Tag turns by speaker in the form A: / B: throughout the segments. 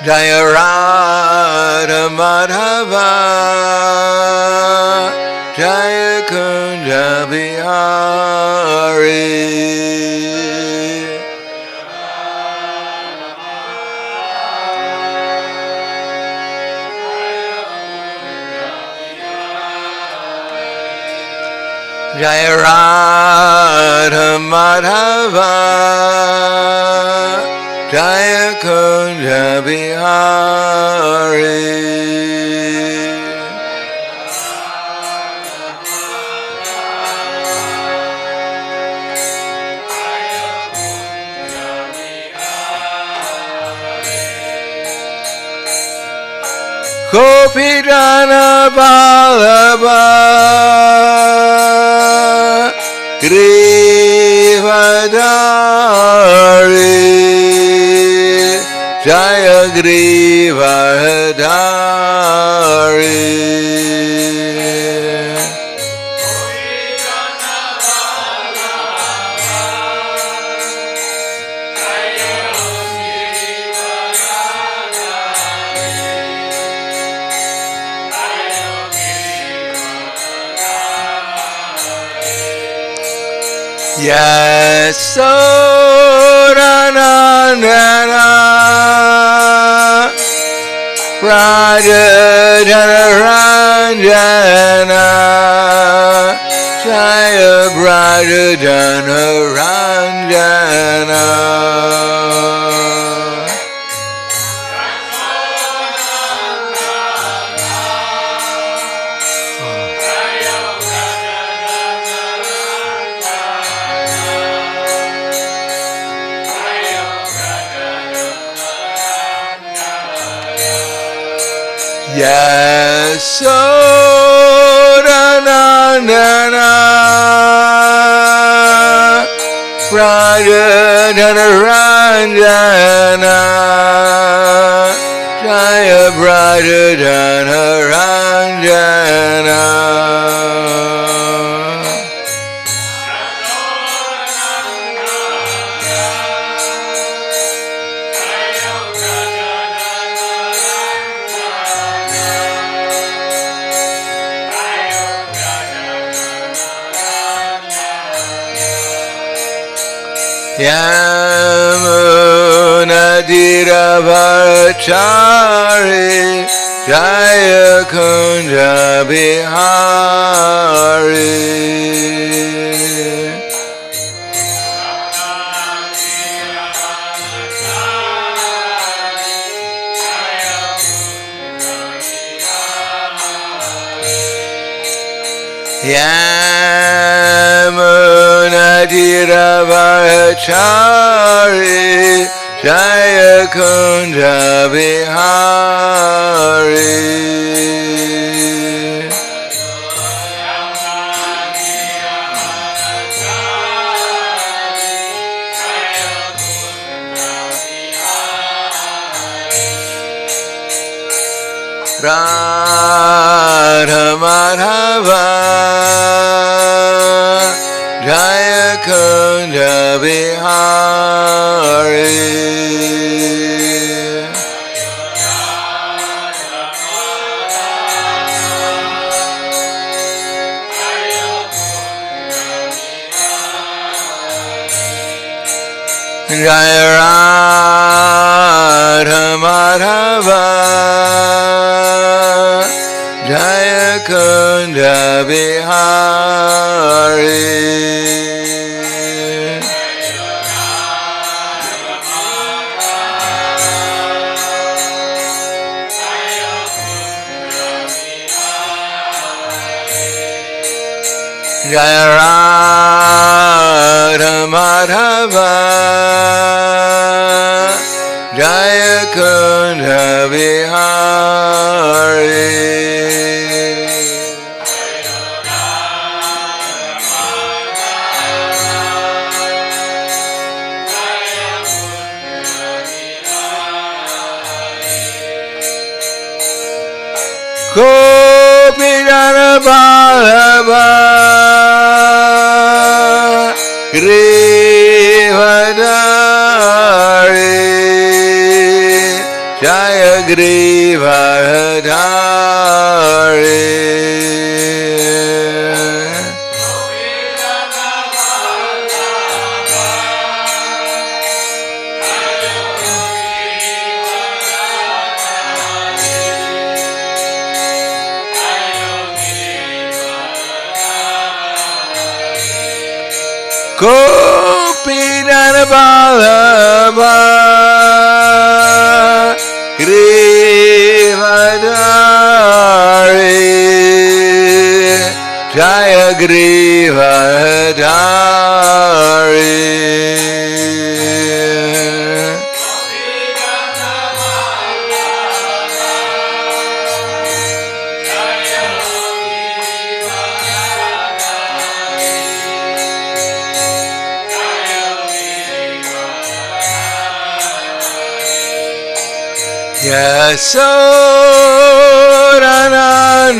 A: Jaya Radha Madhava Jaya Kunja Bihari Jaya Radha Madhava Jaya Kunja Bihari Gopijana Vallabha Grivadari Jaya Grivadari Yasodanandana Brajadhanaranjana Jaya Brajadhanaranjana Yasodanandana Brajadhanaranjana Jaya Brajadhanaranjana Yamunadiravarachari Jaya Kunja Bihari Yamunadiravarachari Jaya Kunja Bihari Radha Madhava Jaya Kunja Bihari Jaya Radha Madhava Jaya Kunja Bihari Jaya Radha Madhava Jaya Kunja Bihari Gopijana Vallabha Grivadari Jaya Grivadhari Gopinana Vallabha Grivadhari Jaya Grivadhari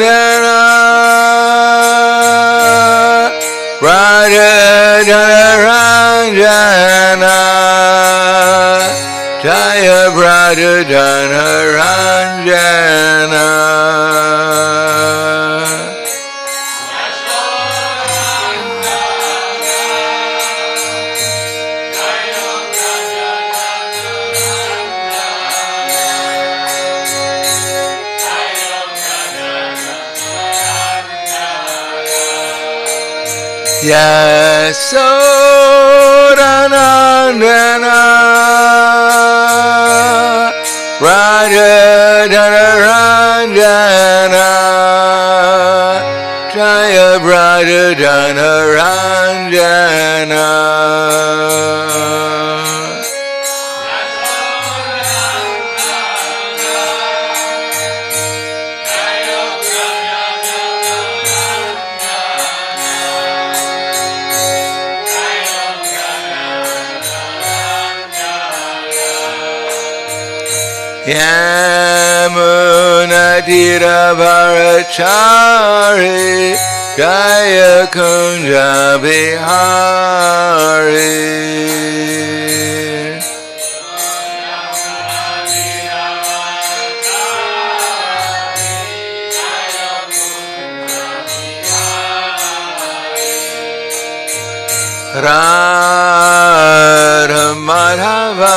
A: Yasodanandana Radha-dana-ranjana Jaya Radha-dana-ranjana Yasodanandana Radha-dana-ranjana Jaya Radha-dana-ranjana Yamunatiravarachari Jaya Kunja Bihari Radha Madhava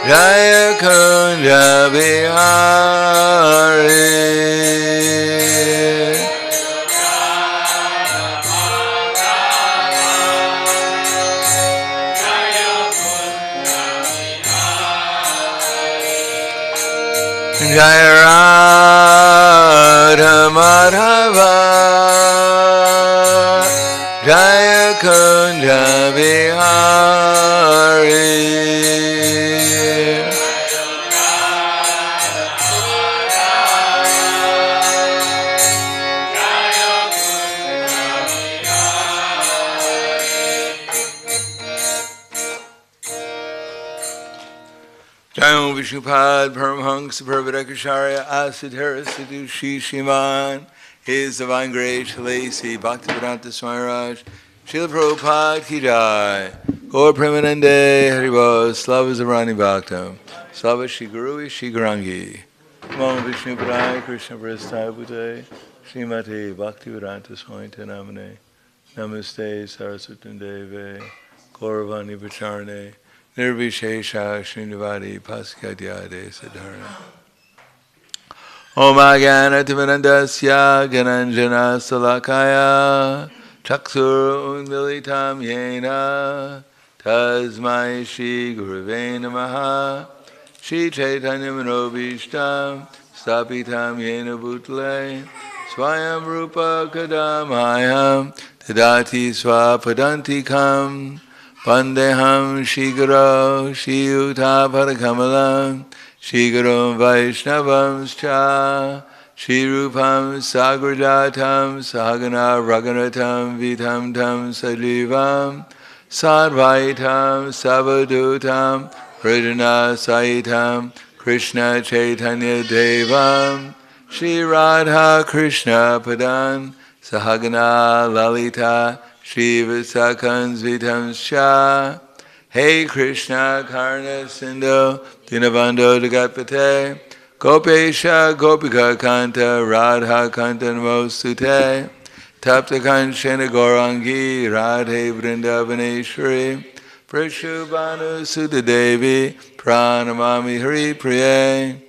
A: Jaya Kunja Bihari Jaya Radha Madhava Jaya Kunja Bihari Jayam Vishnupad Paramhansa Parvadakacharya Asadhara Sidhu Shishiman His Divine Grace Lacey Bhaktivedanta Swami Raj Srila Prabhupada Ki Jai Gaur Premanande Haribol Slava Zarani Bhaktam Slava Shri Guru Shri Garangi Namo Vishnupadaya Krishna Prasthaya Bhute Srimati Bhaktivedanta Swami Namane Namaste Saraswati Deve Gauravani Pacharne Nirvishesha Srinivadi Paskadyade Siddharna Om Agyanatimanandasya Gananjana Salakaya Chaksur Unmilitam Yena Tasmai Shri Guruve Namaha Shri Chaitanya Manobishtam Stapitam Yena Bhutale Swayam Rupa Kadamayam Tadati Swapadantikam Pandeham Shigaro Shiyuta Parakamalam Shigaram Vaishnavam Cha Shirupam Sagrajatam Sahagana Raganatam Vitam Tam Sajivam Sadvaitam Savadutam Hridana Saitam Krishna Chaitanya Devam Shri Radha Krishna Padan Sahagana Lalita Shri Visakans Vitam Sha Hey Krishna Karna Sindhu Dinabandho Dagatpate Gopesha Gopika Kanta Radha Kanta Namostute Tapta Kanchana Gaurangi Radhe Vrindavaneshwari Prashubhanu Sudadevi Pranamami Hari Priye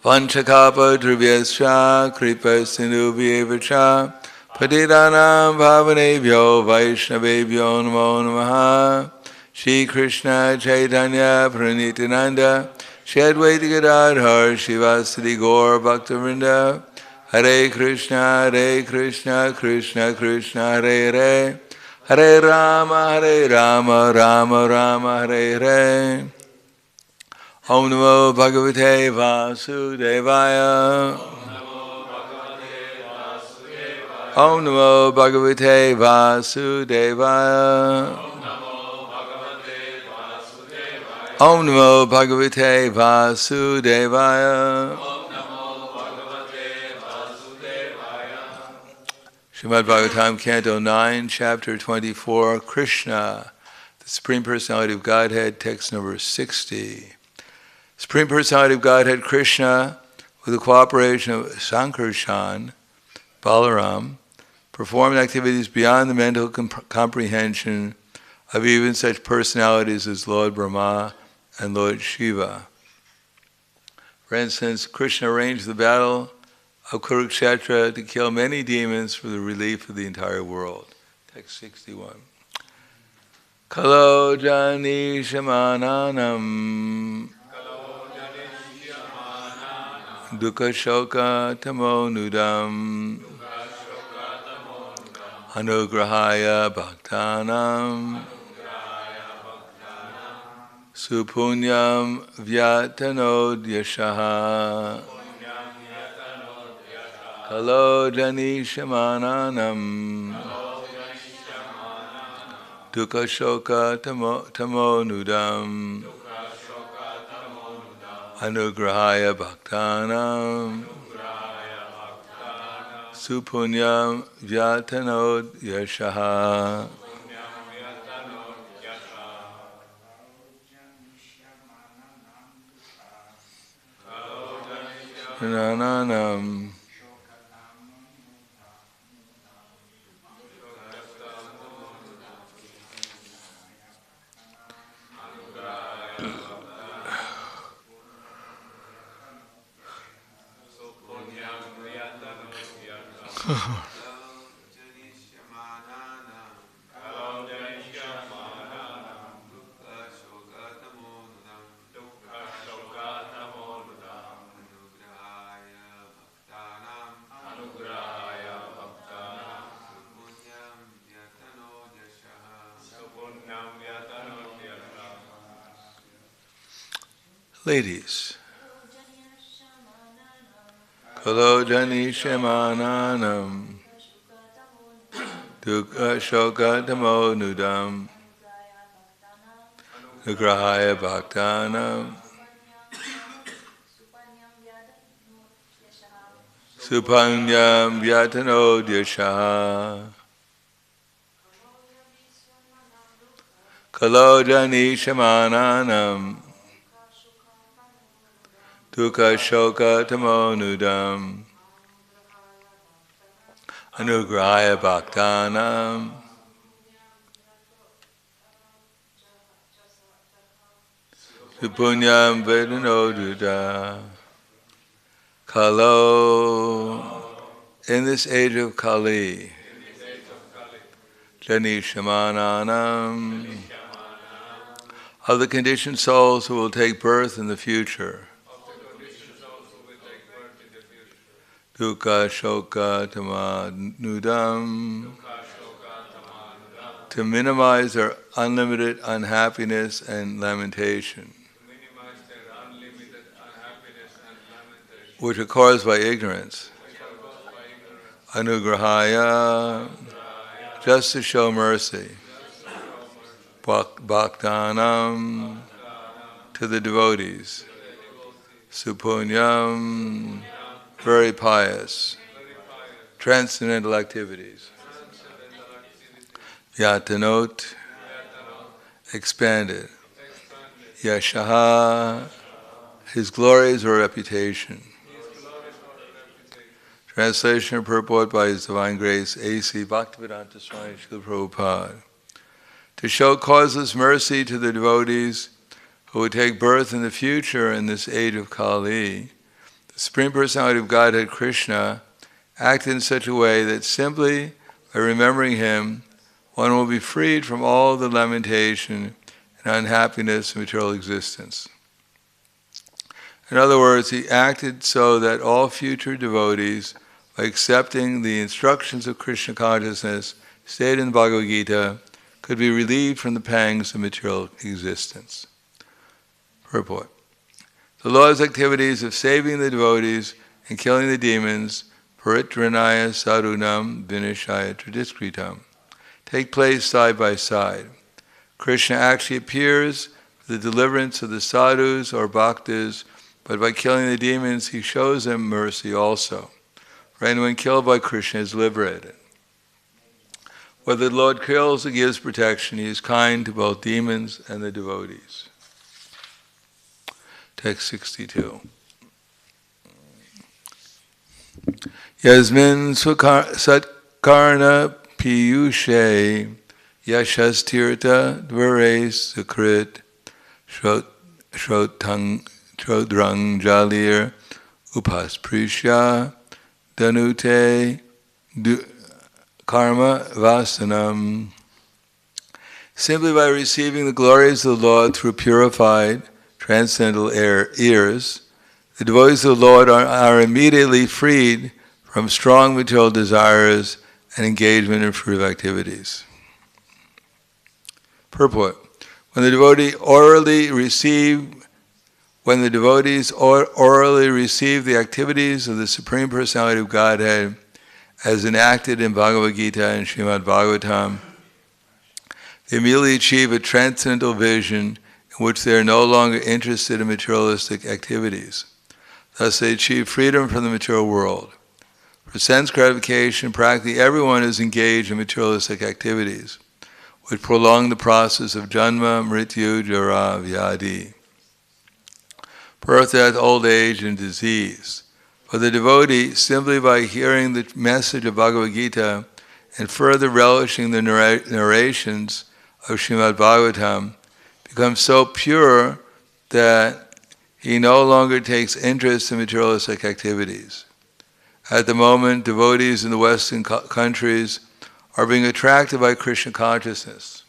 A: Vanchakapa Drivyascha Kripa Sindhu Vyevacha Patidanam Bhavanebhyo Vaishnavebhyo Namo Namaha Shri Krishna Chaitanya Pranitananda Shri Advaita Gadadhar Shivasadi Gaur Bhaktivinoda Hare Krishna Krishna Krishna Hare Hare Hare Rama Rama Rama Hare Hare Om Namo Bhagavate Vasudevaya Om Namo Bhagavate Vasudevaya Om Namo Bhagavate Vasudevaya Srimad Bhagavatam, Canto 9, Chapter 24, Krishna, the Supreme Personality of Godhead, text number 60. Supreme Personality of Godhead, Krishna, with the cooperation of Sankarshan, Balaram, performed activities beyond the mental comprehension of even such personalities as Lord Brahma and Lord Shiva. For instance, Krishna arranged the battle of Kurukshetra to kill many demons for the relief of the entire world. Text 61. Kalo jani shamananam dukkha shoka tamo nudam anugrahaya bhaktanam supunyam vyatanod yashaha Kalo jani shamananam dukkha shoka tamo nudam anugrahaya bhaktanam supunyam vyatanod yashaha. Nananam Ladies, Kalo jani shamananam dukkha shoka tamo nudam anugrahaya bhaktanam supanyam vyatanod yashaha. Kalo jani shamananam dukkha shoka tamo nudam anugrahaya bhaktanam supunyam vedanoduda. Kalo, in this age of Kali, jani shamananam, of the conditioned souls who will take birth in the future, dukkha shoka tamanudam, to minimize their unlimited unhappiness and lamentation, which are caused by ignorance. Anugrahaya, just to show mercy. Bhaktanam, to the devotees. Supunyam, very pious. Transcendental activities. Yatanot, expanded. Yashaha, his glories or reputation. Translation and purport by His Divine Grace, A.C. Bhaktivedanta Swami Srila Prabhupada. To show causeless mercy to the devotees who would take birth in the future in this age of Kali, the Supreme Personality of Godhead Krishna acted in such a way that simply by remembering Him, one will be freed from all the lamentation and unhappiness of material existence. In other words, He acted so that all future devotees, by accepting the instructions of Krishna consciousness stated in the Bhagavad Gita, could be relieved from the pangs of material existence. Purport. The Lord's activities of saving the devotees and killing the demons, paritranaya sadhunam vinashaya tradiskritam, take place side by side. Krishna actually appears for the deliverance of the sadhus or bhaktas, but by killing the demons, He shows them mercy also. For anyone killed by Krishna is liberated. Whether the Lord kills or gives protection, He is kind to both demons and the devotees. Text 62. Yasmin satkarna piyushe yashastirta dvare sakrit shrodrang jalir upasprisya danute karma vasanam. Simply by receiving the glories of the Lord through purified transcendental ears, the devotees of the Lord are immediately freed from strong material desires and engagement in fruitive activities. Purport. When the devotees orally receive the activities of the Supreme Personality of Godhead as enacted in Bhagavad Gita and Srimad Bhagavatam, they immediately achieve a transcendental vision in which they are no longer interested in materialistic activities. Thus they achieve freedom from the material world. For sense gratification, practically everyone is engaged in materialistic activities, which prolong the process of janma, mrityu, jara, vyadi, birth, death, old age, and disease. For the devotee, simply by hearing the message of Bhagavad Gita and further relishing the narrations of Srimad Bhagavatam, becomes so pure that he no longer takes interest in materialistic activities. At the moment, devotees in the Western countries are being attracted by Krishna consciousness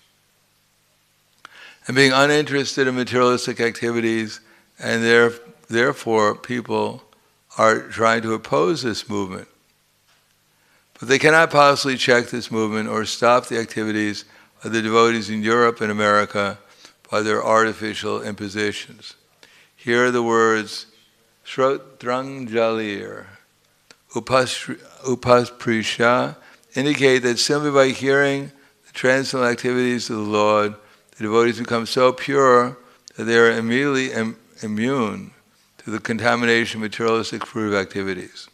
A: and being uninterested in materialistic activities, and therefore people are trying to oppose this movement. But they cannot possibly check this movement or stop the activities of the devotees in Europe and America by their artificial impositions. Here are the words Shrodrang Jalir, Upasprisha, indicate that simply by hearing the transcendental activities of the Lord, the devotees become so pure that they are immediately immune to the contamination of materialistic fruitive activities.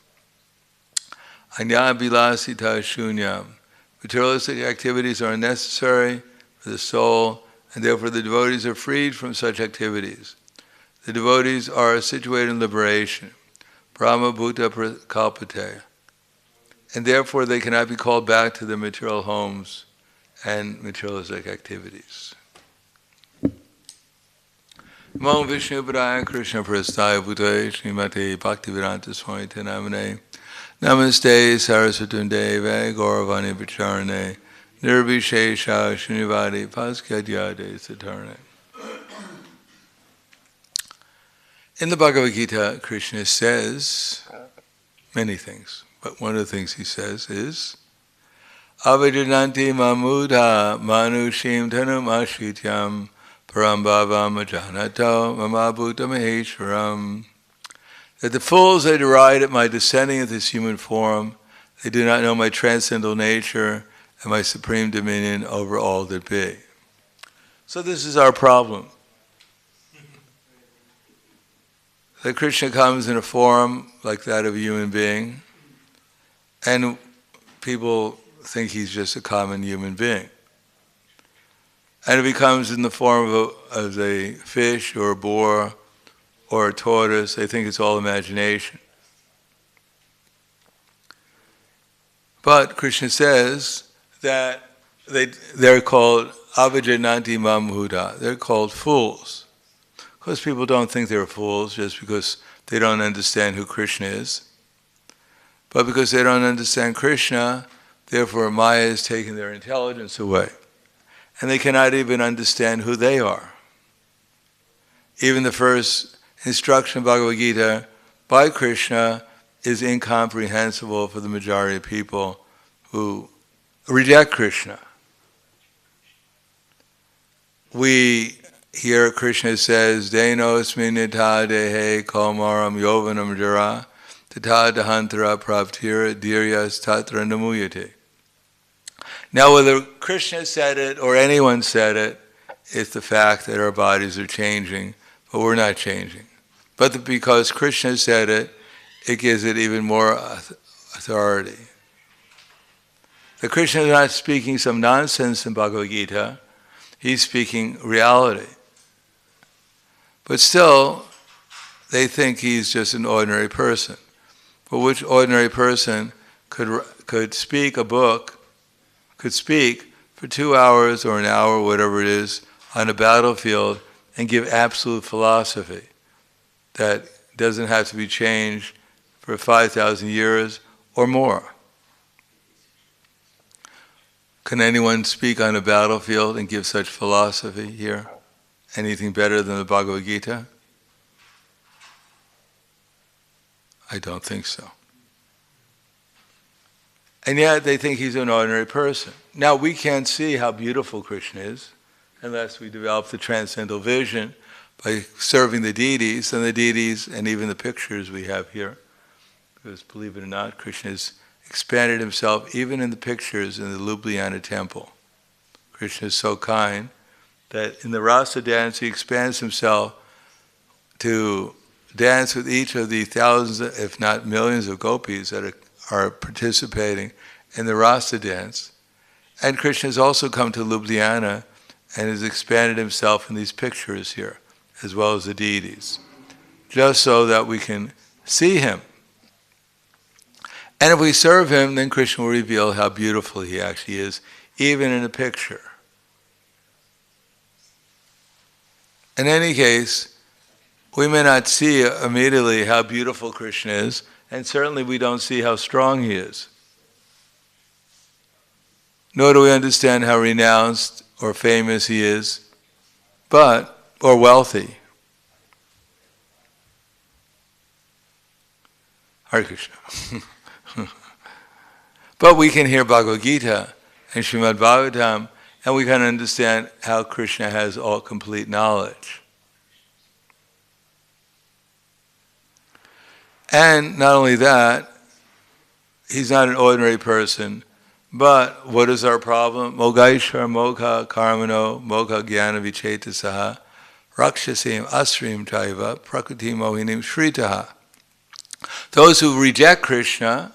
A: Anya bilasita shunyam. Materialistic activities are unnecessary for the soul, and therefore the devotees are freed from such activities. The devotees are situated in liberation, Brahma Bhuta Prakalpate, and therefore they cannot be called back to their material homes and materialistic activities. Namo Vishnu Padaya Krishna Prastaya Bhutaya Srimate Bhaktivedanta Swami Namane Namaste Saraswatam Deve Gauravani Vicharane Nirvishesha Srinivadi Paskadyade Satarane. In the Bhagavad Gita, Krishna says many things, but one of the things He says is Avajananti Mamudha Manushim Tanum Ashrityam Parambhavam Ajanato Mamabhuta Maheshwaram. That the fools they deride at my descending into this human form, they do not know my transcendental nature and my supreme dominion over all that be. So this is our problem. That Krishna comes in a form like that of a human being, and people think He's just a common human being. and if he comes in the form of a fish or a boar or a tortoise, they think it's all imagination. But Krishna says that they're called avajananti mamhuda. They're called fools. Of course, people don't think they're fools just because they don't understand who Krishna is. But because they don't understand Krishna, therefore Maya is taking their intelligence away. And they cannot even understand who they are. Even the first instruction of Bhagavad Gita by Krishna is incomprehensible for the majority of people who reject Krishna. We hear Krishna says, Denosmi nitha dehe kaumaram yovanam jara tata dahantara praptira dhiryas tatra namuyate. Now whether Krishna said it or anyone said it, it's the fact that our bodies are changing, but we're not changing. But because Krishna said it, it gives it even more authority. The Krishna is not speaking some nonsense in Bhagavad Gita, he's speaking reality. But still, they think he's just an ordinary person. But which ordinary person could speak a book, could speak for 2 hours or an hour, whatever it is, on a battlefield and give absolute philosophy that doesn't have to be changed for 5,000 years or more? Can anyone speak on a battlefield and give such philosophy here? Anything better than the Bhagavad Gita? I don't think so. And yet they think he's an ordinary person. Now we can't see how beautiful Krishna is unless we develop the transcendental vision by serving the deities, and the deities and even the pictures we have here. Because believe it or not, Krishna has expanded himself even in the pictures in the Ljubljana temple. Krishna is so kind that in the rasa dance he expands himself to dance with each of the thousands, if not millions of gopis that are participating in the rasa dance. And Krishna has also come to Ljubljana and has expanded himself in these pictures here, as well as the deities, just so that we can see him. And if we serve him, then Krishna will reveal how beautiful he actually is, even in a picture. In any case, we may not see immediately how beautiful Krishna is, and certainly we don't see how strong he is. Nor do we understand how renounced or famous he is, or wealthy. Hare Krishna. But we can hear Bhagavad Gita and Srimad Bhagavatam, and we can understand how Krishna has all complete knowledge. And not only that, he's not an ordinary person, but what is our problem? Mogaishwar mokha karmano mokha jnana vichetasaha rakshasim asrim chaiva prakriti mohinim shritaha. Those who reject Krishna,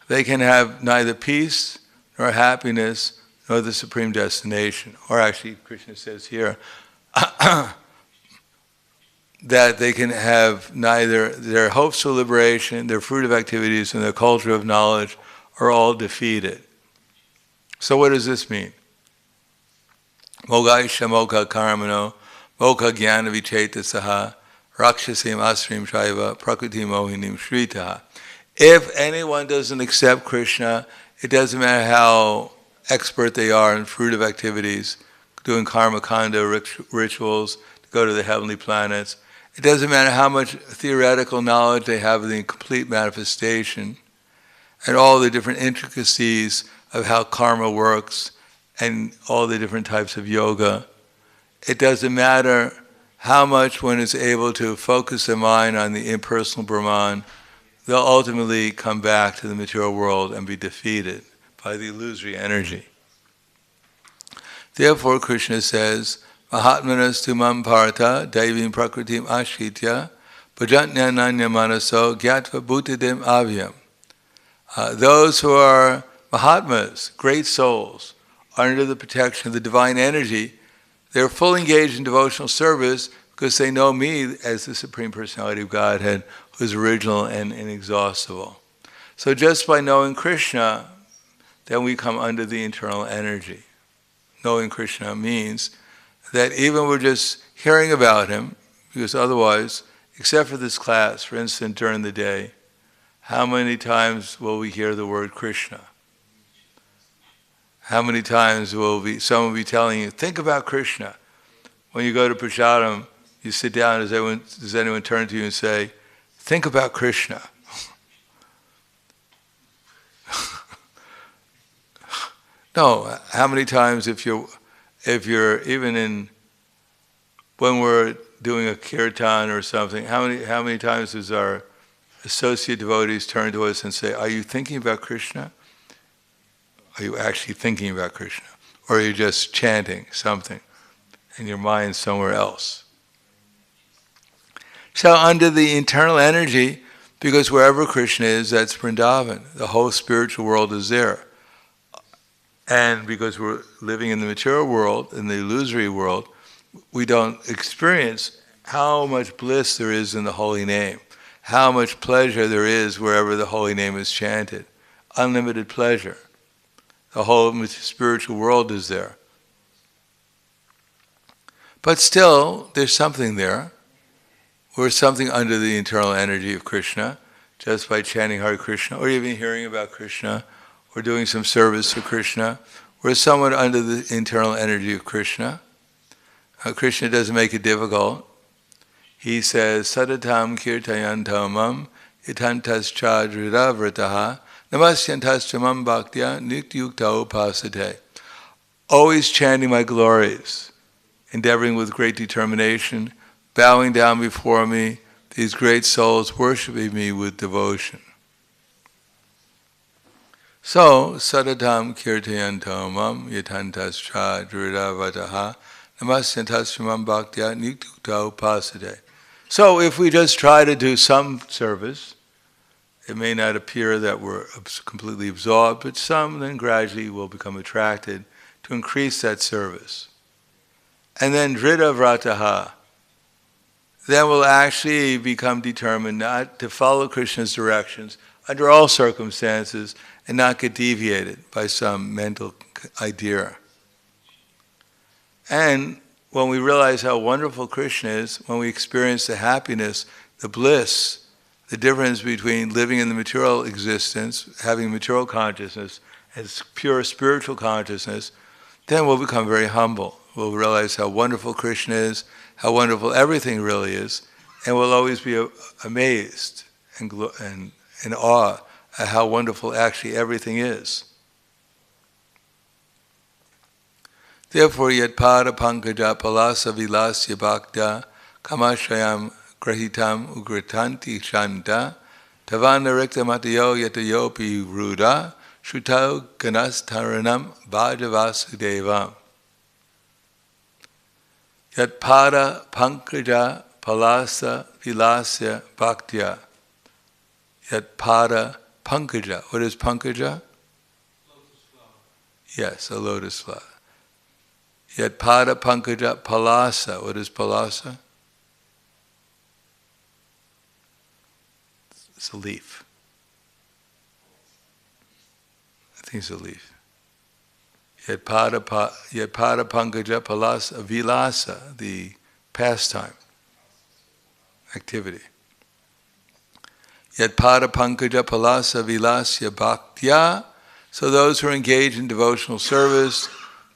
A: they can have neither peace nor happiness nor the supreme destination. Or actually, Krishna says here, that they can have neither their hopes for liberation, their fruit of activities, and their culture of knowledge are all defeated. So what does this mean? Mogaisha mokha karmano mokha jnana vichetasaha rakshasim asrim chaiva prakriti mohinim shritaha. If anyone doesn't accept Krishna, it doesn't matter how expert they are in fruitive activities, doing karma kanda rituals to go to the heavenly planets. It doesn't matter how much theoretical knowledge they have of the complete manifestation and all the different intricacies of how karma works and all the different types of yoga. It doesn't matter how much one is able to focus their mind on the impersonal Brahman. They'll ultimately come back to the material world and be defeated by the illusory energy. Therefore, Krishna says, Mahatmanas tumam partha daivim prakritim ashritya bhajantnyananya manaso gyatva bhutadim avyam. Those who are Mahatmas, great souls, are under the protection of the divine energy, They're fully engaged in devotional service because they know me as the Supreme Personality of Godhead, who is original and inexhaustible. So just by knowing Krishna, then we come under the internal energy. Knowing Krishna means that even we're just hearing about him, because otherwise, except for this class, for instance, during the day, how many times will we hear the word Krishna? How many times will someone be telling you, think about Krishna? When you go to Prasadam, you sit down, does anyone turn to you and say, think about Krishna? No. How many times if you're even when we're doing a kirtan or something, how many times does our associate devotees turn to us and say, are you thinking about Krishna? Are you actually thinking about Krishna? Or are you just chanting something and your mind's somewhere else? So under the internal energy, because wherever Krishna is, that's Vrindavan. The whole spiritual world is there. And because we're living in the material world, in the illusory world, we don't experience how much bliss there is in the holy name, how much pleasure there is wherever the holy name is chanted. Unlimited pleasure. The whole spiritual world is there. But still, there's something there. We're something under the internal energy of Krishna, just by chanting Hare Krishna, or even hearing about Krishna, or doing some service for Krishna. We're somewhat under the internal energy of Krishna. Krishna doesn't make it difficult. He says, Sadatam kirtayantamam itantas chadridavrataha namasyantas chamam bhaktya nityukta upasate. Always chanting my glories, endeavoring with great determination, bowing down before me, these great souls worshiping me with devotion. So, Sadatam kirtayantamam yatantas chadridavrataha namasyantas chamam bhaktya nityukta upasate. So if we just try to do some service, it may not appear that we're completely absorbed, but some then gradually will become attracted to increase that service. And then drita vrataha, then we'll actually become determined not to follow Krishna's directions under all circumstances and not get deviated by some mental idea. And when we realize how wonderful Krishna is, when we experience the happiness, the bliss, the difference between living in the material existence, having material consciousness, and pure spiritual consciousness, then we'll become very humble. We'll realize how wonderful Krishna is, how wonderful everything really is, and we'll always be amazed and in awe at how wonderful actually everything is. Therefore, yat pada pankaja palasa vilasya bhakta kamashayam grahitam ugratanti shanta tavana rekta matayo yatayopi ruda shutau ganastaranam bhajavasudevam. Yat pada pankaja palasa vilasya bhaktya. Yat pada pankaja. What is pankaja?
B: Lotus flower.
A: Yes, a lotus flower. Yat pada pankaja palasa. What is palasa? It's a leaf. I think it's a leaf. Yat pada pankaja palasa vilasa, the pastime, activity. Yat pada pankaja palasa vilasya bhaktya. So those who are engaged in devotional service,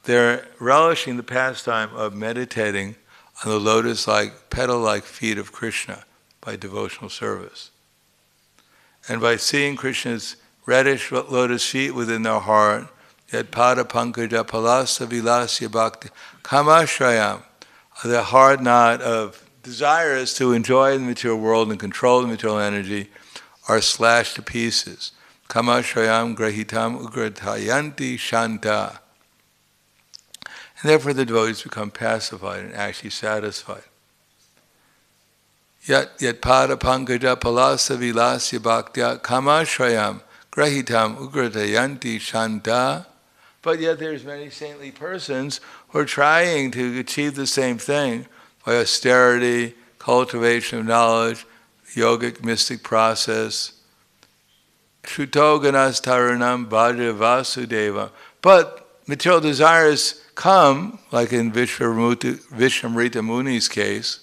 A: they're relishing the pastime of meditating on the lotus-like, petal-like feet of Krishna by devotional service. And by seeing Krishna's reddish lotus feet within their heart, yat pada pankaja palasa vilasya bhakti kamashrayam, the hard knot of desires to enjoy the material world and control the material energy are slashed to pieces. Kamashrayam grahitam ugratayanti shanta. And therefore the devotees become pacified and actually satisfied. Yat pada pankaja palasa vilasya bhaktya kamashrayam grahitam ugratayanti shanta But yet there's many saintly persons who are trying to achieve the same thing by austerity, cultivation of knowledge, yogic mystic process. Shrutoganas taranam bhaja vasudeva. But material desires come, like in Vishwamrita Muni's case.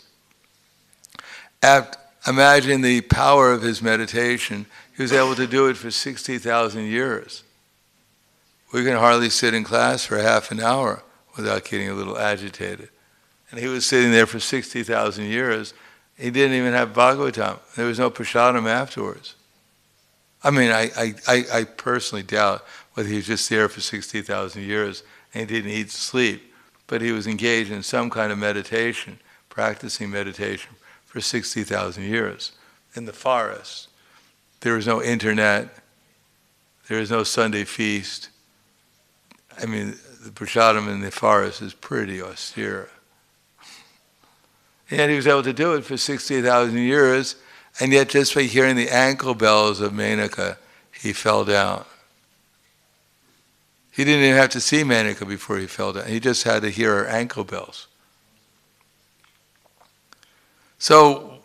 A: Imagine the power of his meditation. He was able to do it for 60,000 years. We can hardly sit in class for half an hour without getting a little agitated. And he was sitting there for 60,000 years. He didn't even have Bhagavatam. There was no prasadam afterwards. I mean, I personally doubt whether he was just there for 60,000 years and he didn't eat, sleep, but he was engaged in some kind of meditation, practicing meditation for 60,000 years in the forest. There was no internet. There was no Sunday feast. I mean, the prasadam in the forest is pretty austere. And he was able to do it for 60,000 years, and yet just by hearing the ankle bells of Menaka, he fell down. He didn't even have to see Menaka before he fell down. He just had to hear her ankle bells. So,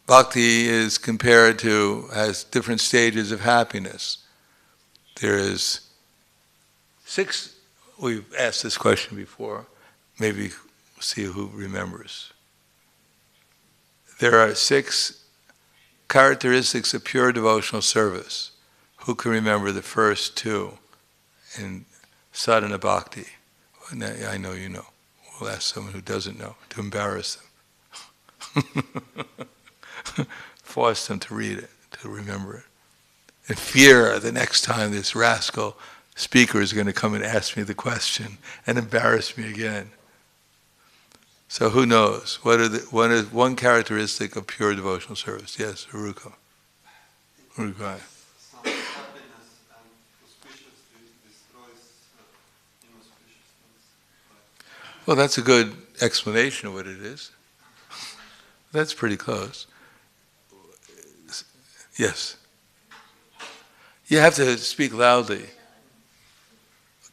A: bhakti is compared to, has different stages of happiness. There is 6, we've asked this question before, maybe we'll see who remembers. There are 6 characteristics of pure devotional service. Who can remember the first 2 in sadhana bhakti? I know you know. We'll ask someone who doesn't know to embarrass them. Force them to read it, to remember it. In fear the next time this rascal speaker is going to come and ask me the question and embarrass me again. So who knows? What is one characteristic of pure devotional service? Yes, Uruko. Uruko.
C: Some happiness and auspiciousness destroys inauspiciousness.
A: Well, that's a good explanation of what it is. That's pretty close. Yes. You have to speak loudly.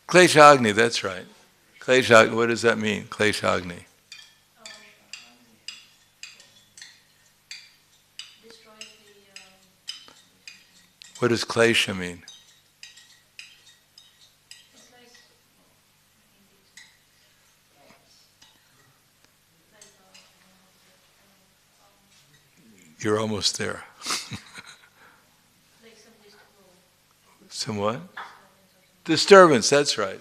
A: Kleshagni, that's right. Kleshagni, what does that mean? Kleshagni. What does klesha mean? You're almost there. Some what? Disturbance, that's right.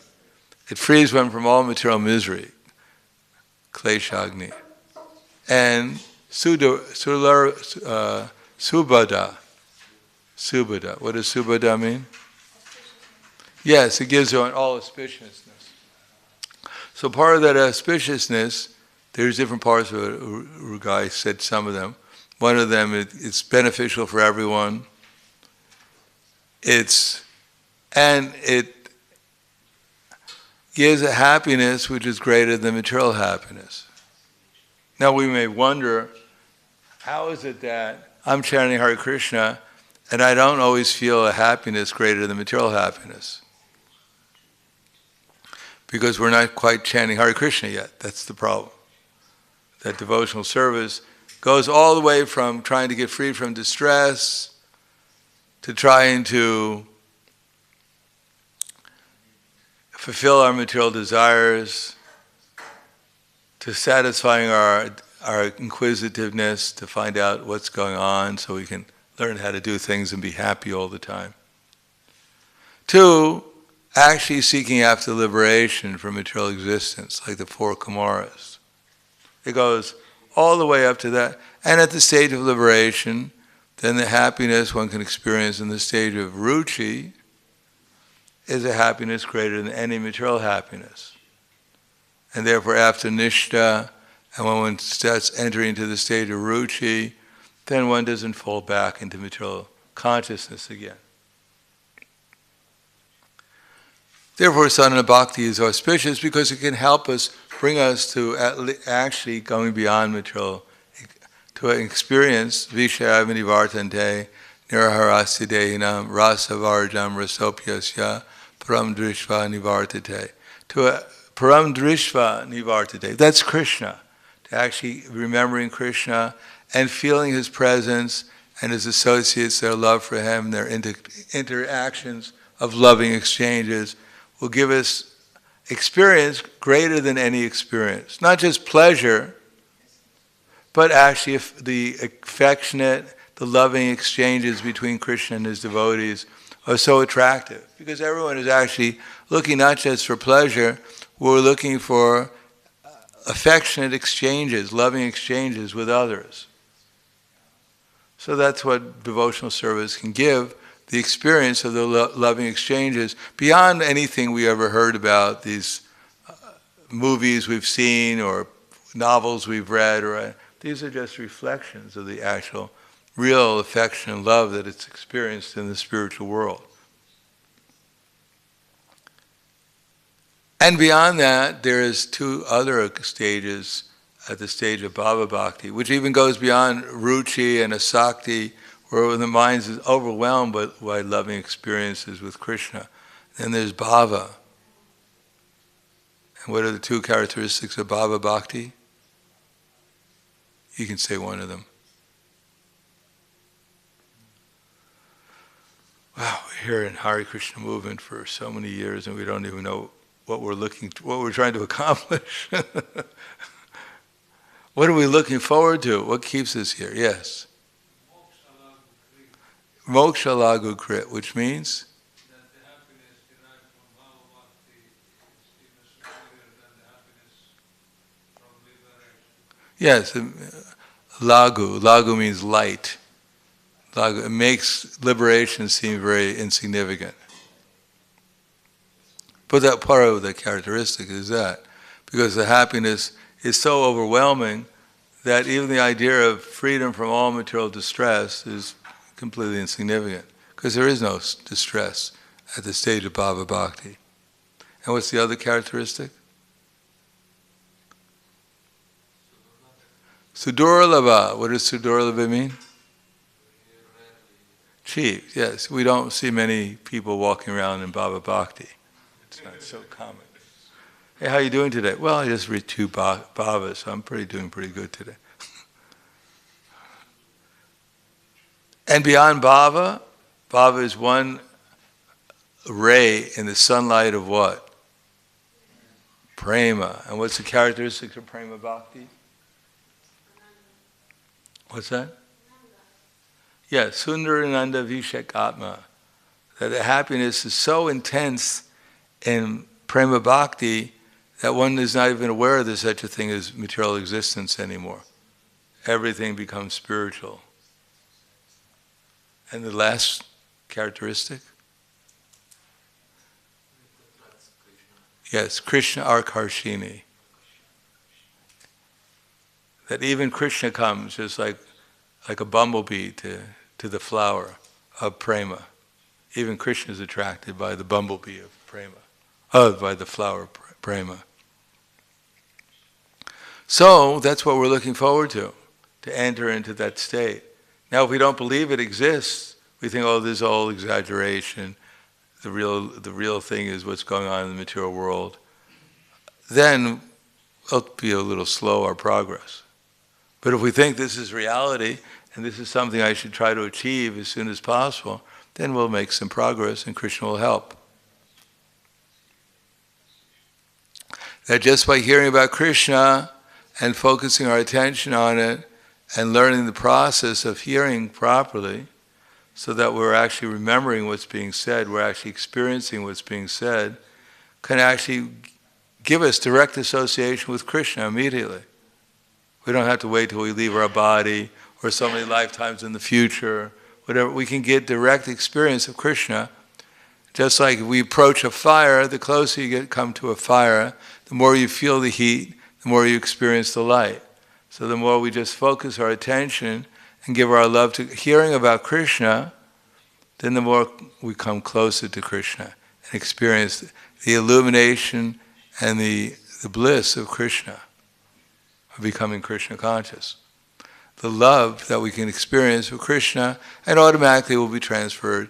A: It frees one from all material misery. Kleshagni. And subhada. Subhada. What does subhada mean? Yes, it gives one all auspiciousness. So part of that auspiciousness, there's different parts of it. Rugai said some of them. One of them, it's beneficial for everyone. It gives a happiness which is greater than material happiness. Now we may wonder, how is it that I'm chanting Hare Krishna and I don't always feel a happiness greater than material happiness? Because we're not quite chanting Hare Krishna yet. That's the problem. That devotional service goes all the way from trying to get free from distress to trying to fulfill our material desires, to satisfying our inquisitiveness, to find out what's going on so we can learn how to do things and be happy all the time. 2, actually seeking after liberation from material existence, like the 4 Kumaras. It goes all the way up to that. And at the stage of liberation, then the happiness one can experience in the stage of ruchi is a happiness greater than any material happiness. And therefore after nishta, and when one starts entering into the stage of ruchi, then one doesn't fall back into material consciousness again. Therefore sadhana bhakti is auspicious because it can help us, bring us to actually going beyond material, to experience vishayavani vartante niraharasya dehinam rasavarjam rasopyasya param drishva nivartate. Param drishva nivartate. That's Krishna. To actually remembering Krishna and feeling his presence and his associates, their love for him, their interactions of loving exchanges will give us experience greater than any experience. Not just pleasure, but actually the affectionate, the loving exchanges between Krishna and his devotees are so attractive. Because everyone is actually looking not just for pleasure, we're looking for affectionate exchanges, loving exchanges with others. So that's what devotional service can give, the experience of the loving exchanges, beyond anything we ever heard about, these movies we've seen or novels we've read. These are just reflections of the actual real affection and love that it's experienced in the spiritual world. And beyond that, there is two other stages at the stage of Bhava Bhakti, which even goes beyond Ruchi and Asakti, where the mind is overwhelmed by loving experiences with Krishna. Then there's Bhava. And what are the two characteristics of Bhava Bhakti? You can say one of them. Wow, we're here in Hare Krishna movement for so many years and we don't even know what we're trying to accomplish. What are we looking forward to? What keeps us here? Yes. Moksha Lagu Krit, which means?
B: That the happiness derived from Bhava Bhakti is even superior than the happiness from liberation.
A: Yes, Lagu. Lagu means light. Lagu, it makes liberation seem very insignificant. But that part of the characteristic is that, because the happiness is so overwhelming that even the idea of freedom from all material distress is completely insignificant, because there is no distress at the stage of Bhava Bhakti. And what's the other characteristic? Sudurlabha. What does Sudurlabha mean? Cheap, yes. We don't see many people walking around in Bhava Bhakti. It's not so common. Hey, how are you doing today? Well, I just read 2 bhavas, so I'm doing pretty good today. And beyond bhava, bhava is one ray in the sunlight of what? Prema. And what's the characteristics of prema bhakti? What's that? Yes, Sundarananda Vishek Atma. That the happiness is so intense in prema bhakti that one is not even aware there's such a thing as material existence anymore. Everything becomes spiritual. And the last characteristic? Yes, Krishna Arkarshini. That even Krishna comes just like a bumblebee to the flower of prema. Even Krishna is attracted by the bumblebee of prema, by the flower of prema. So that's what we're looking forward to enter into that state. Now, if we don't believe it exists, we think, oh, this is all exaggeration. The real thing is what's going on in the material world. Then it'll be a little slow, our progress. But if we think this is reality, and this is something I should try to achieve as soon as possible, then we'll make some progress and Krishna will help. That just by hearing about Krishna and focusing our attention on it and learning the process of hearing properly, so that we're actually remembering what's being said, we're actually experiencing what's being said, can actually give us direct association with Krishna immediately. We don't have to wait till we leave our body or so many lifetimes in the future, whatever. We can get direct experience of Krishna. Just like if we approach a fire, the closer you come to a fire, the more you feel the heat, the more you experience the light. So the more we just focus our attention and give our love to hearing about Krishna, then the more we come closer to Krishna and experience the illumination and the bliss of Krishna, of becoming Krishna conscious. The love that we can experience with Krishna, and automatically will be transferred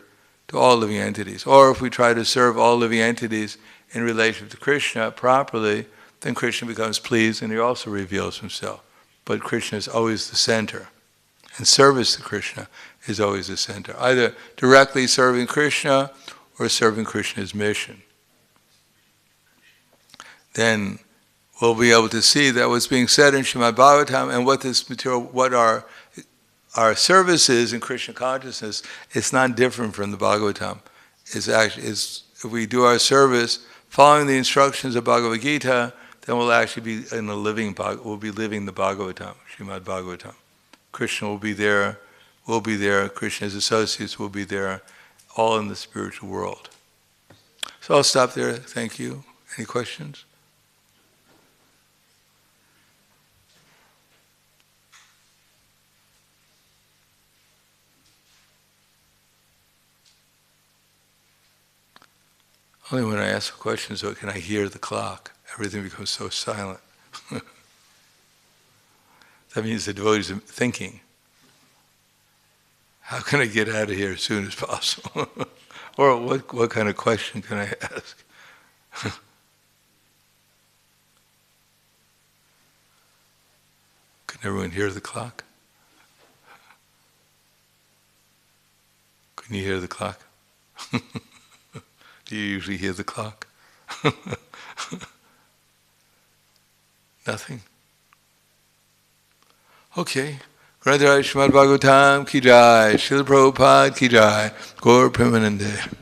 A: to all living entities. Or if we try to serve all living entities in relation to Krishna properly, then Krishna becomes pleased and he also reveals himself. But Krishna is always the center. And service to Krishna is always the center. Either directly serving Krishna or serving Krishna's mission. Then we'll be able to see that what's being said in Srimad Bhagavatam and what this material, what our services in Krishna consciousness, it's not different from the Bhagavatam. If we do our service following the instructions of Bhagavad Gita, then we'll actually be we'll be living the Bhagavatam, Srimad Bhagavatam. Krishna will be there, we'll be there, Krishna's associates will be there, all in the spiritual world. So I'll stop there. Thank you. Any questions? Only when I ask a question so can I hear the clock. Everything becomes so silent. That means the devotees are thinking, how can I get out of here as soon as possible? Or what kind of question can I ask? Can everyone hear the clock? Can you hear the clock? Do you usually hear the clock? Nothing? Okay. Granthara Srimad Bhagavatam ki jai, Srila Prabhupada ki jai, Gaur Premanande.